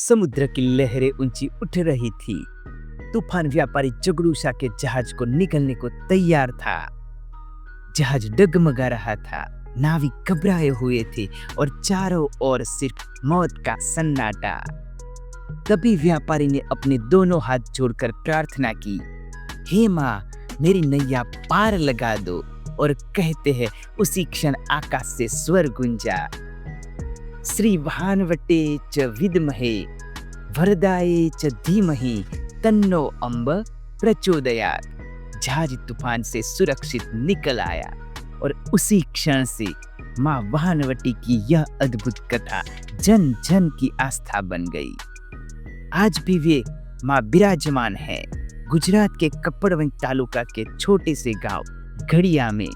समुद्र की लहरें ऊंची उठ रही थी। तूफान व्यापारी जगड़ूशा के जहाज को निकलने को तैयार था। जहाज डगमगा रहा था, नाविक घबराए हुए थे और चारों ओर सिर्फ मौत का सन्नाटा। तभी व्यापारी ने अपने दोनों हाथ जोड़कर प्रार्थना की, हे माँ, मेरी नैया पार लगा दो। और कहते हैं उसी क्षण आकाश से स्वर गुंजा, श्री भानवटे च विद्महे वरदाये च धीमहि तन्नो अम्ब प्रचोदयात्। जहाज तूफान से सुरक्षित निकल आया और उसी क्षण से माँ भानवटी की यह अद्भुत कथा जन जन की आस्था बन गई। आज भी वे माँ विराजमान है गुजरात के कपड़वंज तालुका के छोटे से गांव घड़िया में।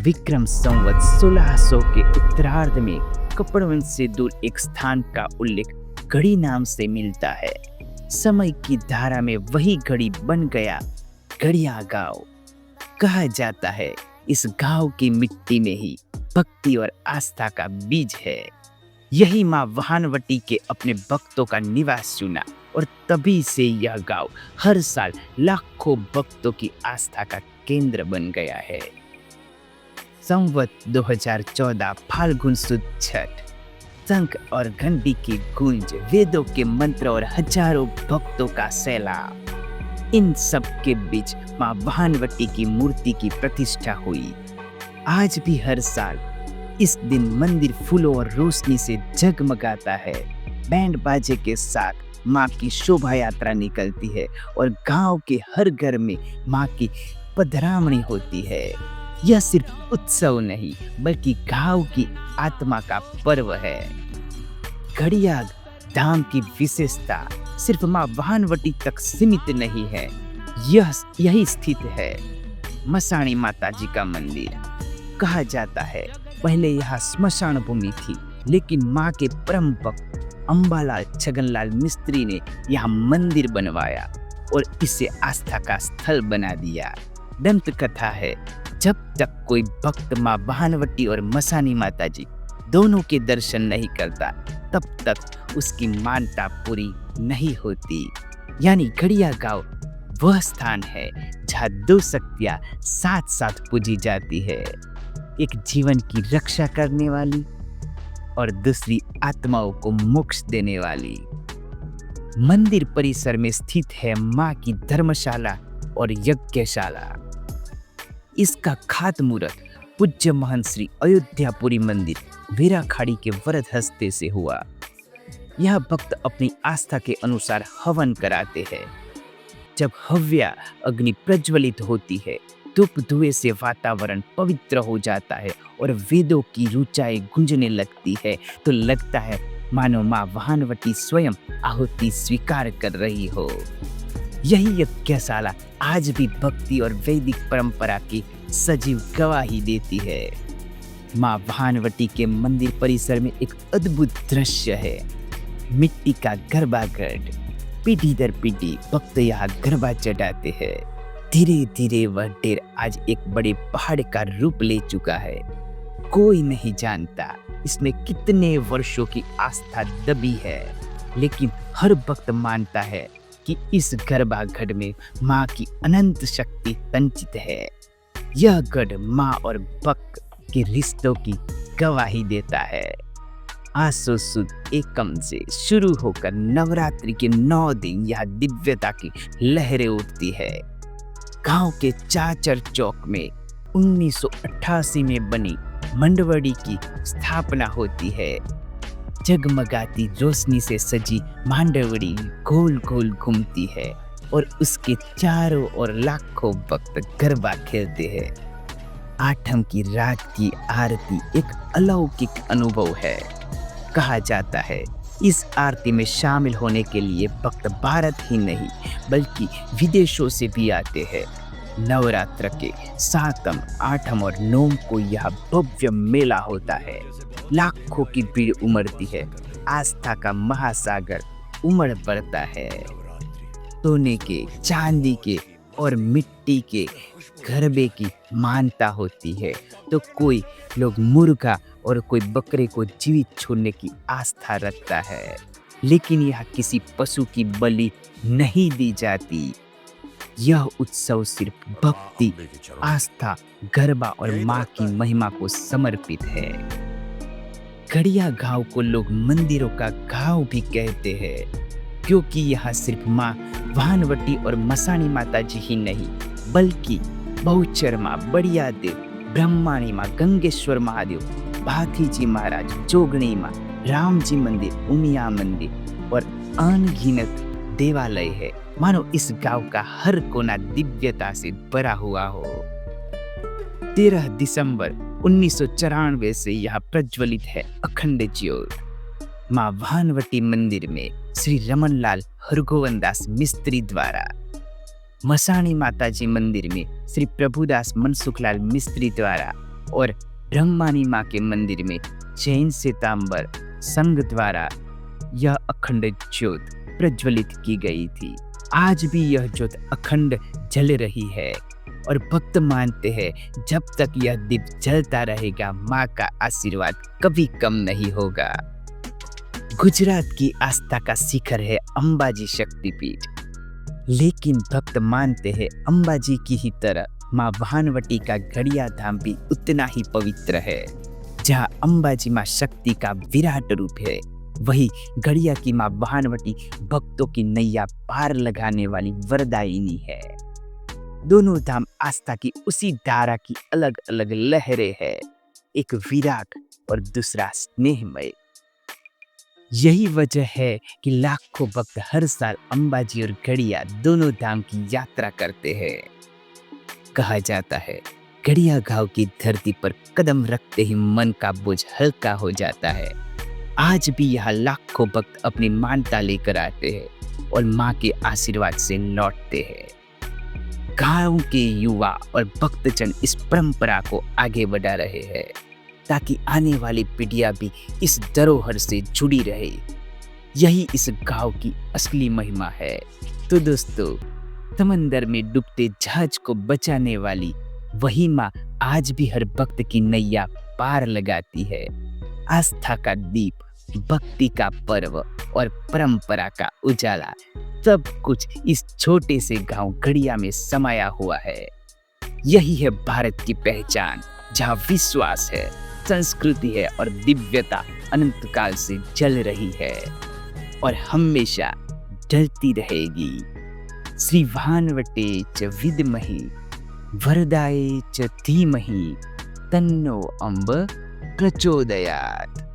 विक्रम संवत 1600 के उत्तरार्ध में कपड़वंज से दूर एक स्थान का उल्लेख घड़ी नाम से मिलता है। समय की धारा में वही घड़ी बन गया घड़िया गांव। कहा जाता है इस गांव की मिट्टी में ही भक्ति और आस्था का बीज है। यही माँ भानवटी के अपने भक्तों का निवास चुना और तभी से यह गांव हर साल लाखों भक्तों की आस्था का केंद्र बन गया है। संवत 2014 फाल्गुन सुद छठ, शंख और घंटी की गूंज, वेदों के मंत्र और हजारों भक्तों का सैलाब। इन सब के बीच माँ भानवटी की मूर्ति की प्रतिष्ठा हुई। आज भी हर साल इस दिन मंदिर फूलों और रोशनी से जगमगाता है। बैंड बाजे के साथ माँ की शोभा यात्रा निकलती है और गांव के हर घर में माँ की पधरामणी होती है। यह सिर्फ उत्सव नहीं बल्कि गांव की आत्मा का पर्व है। घड़िया धाम की विशेषता सिर्फ माँ भानवटी तक सीमित नहीं है। यही स्थित है मसाणी माता जी का मंदिर। कहा जाता है पहले यहाँ स्मशान भूमि थी, लेकिन माँ के परम भक्त अंबालाल छगनलाल मिस्त्री ने यहाँ मंदिर बनवाया और इसे आस्था का स्थल बना दिया। दंत कथा है, जब तक कोई भक्त माँ भानवटी और मसानी माता जी दोनों के दर्शन नहीं करता, तब तक उसकी मानता पूरी नहीं होती। यानी घड़िया गांव वह स्थान है जहाँ दो शक्तियां साथ साथ पूजी जाती है, एक जीवन की रक्षा करने वाली और दूसरी आत्माओं को मोक्ष देने वाली। मंदिर परिसर में स्थित है माँ की धर्मशाला और यज्ञशाला। इसका खातमुहूर्त पूज्य महंत श्री अयोध्यापुरी मंदिर वीराखाड़ी के वरद हस्ते से हुआ। यह भक्त अपनी आस्था के अनुसार हवन कराते हैं। जब हव्या अग्नि प्रज्वलित होती है, धूप धुएं से वातावरण पवित्र हो जाता है और वेदों की ऋचाएं गूंजने लगती है, तो लगता है मानो माँ भानवटी स्वयं आहुति स्वीकार कर रही हो। यही यज्ञशाला आज भी भक्ति और वैदिक परंपरा की सजीव गवाही देती है। माँ भानवटी के मंदिर परिसर में एक अद्भुत दृश्य है। मिट्टी का गर्भागढ़, पीढ़ी दर पीढ़ी भक्त यहाँ गरबा चढ़ाते हैं। धीरे धीरे वह ढेर आज एक बड़े पहाड़ का रूप ले चुका है। कोई नहीं जानता इसमें कितने वर्षों की आस्था दबी है, लेकिन हर भक्त मानता है कि इस गर्भागढ़ में माँ की अनंत शक्ति संचित है। यह गढ़ माँ और भक्त के रिश्तों की गवाही देता है। आसो सुद एकम से शुरू होकर नवरात्रि के 9 दिन यह दिव्यता की लहरें उठती है। गांव के चाचर चौक में 1988 में बनी मंडवड़ी की स्थापना होती है। जगमगाती रोशनी से सजी मांडवड़ी गोल गोल घूमती है और उसके चारों ओर लाखों भक्त गरबा खेलते हैं। आठम की रात की आरती एक अलौकिक अनुभव है। कहा जाता है इस आरती में शामिल होने के लिए भक्त भारत ही नहीं बल्कि विदेशों से भी आते हैं। नवरात्र के 7, 8 और 9 को यह भव्य मेला होता है। लाखों की भीड़ उमड़ती है। आस्था का महासागर उमड़ पड़ता है। सोने के, चांदी के और मिट्टी के गरबे की मानता होती है, तो कोई लोग मुर्गा और कोई बकरे को जीवित छोड़ने की आस्था रखता है। लेकिन यह किसी पशु की बलि नहीं दी जाती। यह उत्सव सिर्फ भक्ति, आस्था, गरबा और माँ की महिमा को समर्पित है। गड़िया गांव को लोग मंदिरों का गांव भी कहते हैं, क्योंकि यहाँ सिर्फ माँ भानवटी और मसाणी माता जी ही नहीं, बल्कि बहुचर माँ, बड़िया देव, ब्रह्माणी माँ, गंगेश्वर महादेव, भाथी जी महाराज, जोगणी माँ, राम जी मंदिर, उमिया मंदिर और अनगिनत देवालय है। मानो इस गांव का हर कोना दिव्यता से भरा हुआ हो। 13 दिसंबर 1994 से यहाँ प्रज्वलित है अखंड ज्योत। माँ भानवटी मंदिर में श्री रमनलाल हरगोवनदास मिस्त्री द्वारा, मसाणी माताजी मंदिर में श्री प्रभुदास मनसुखलाल मिस्त्री द्वारा और ब्रह्मानी माँ के मंदिर में जैन श्वेतांबर संघ द्वारा यह अखंड ज्योत प्रज्वलित की गई थी। आज भी यह ज्योत अखंड जल रही है और भक्त मानते हैं जब तक यह दीप जलता रहेगा, माँ का आशीर्वाद कभी कम नहीं होगा। गुजरात की आस्था का शिखर है अंबाजी शक्तिपीठ, लेकिन भक्त मानते हैं अंबाजी की ही तरह माँ भानवटी का गड़िया धाम भी उतना ही पवित्र है। जहाँ अंबाजी माँ शक्ति का विराट रूप है, वही गड़िया की माँ भानवटी भक्तों की नैया पार लगाने वाली वरदायिनी है। दोनों धाम आस्था की उसी धारा की अलग अलग लहरें है, एक विराट और दूसरा स्नेहमय। यही वजह है कि लाखों भक्त हर साल अंबाजी और गड़िया दोनों धाम की यात्रा करते हैं। कहा जाता है गड़िया गांव की धरती पर कदम रखते ही मन का बोझ हल्का हो जाता है। आज भी यहाँ लाखों भक्त अपनी मानता लेकर आते हैं और माँ के आशीर्वाद से लौटते हैं। गांव के युवा और भक्तजन इस परंपरा को आगे बढ़ा रहे हैं, ताकि आने वाली पीढ़ियां भी इस धरोहर से जुड़ी रहे। यही इस गांव की असली महिमा है। तो दोस्तों, समंदर में डूबते जहाज को बचाने वाली वही माँ आज भी हर भक्त की नैया पार लगाती है। आस्था का दीप, भक्ति का पर्व और परंपरा का उजाला, सब कुछ इस छोटे से गांव गड़िया में समाया हुआ है। यही है भारत की पहचान, जहाँ विश्वास है, संस्कृति है और दिव्यता अनंत काल से जल रही है और हमेशा जलती रहेगी। श्री भानवटे च विद्महि वरदाये च धीमहि तन्नो अम्ब प्रचोदयात्।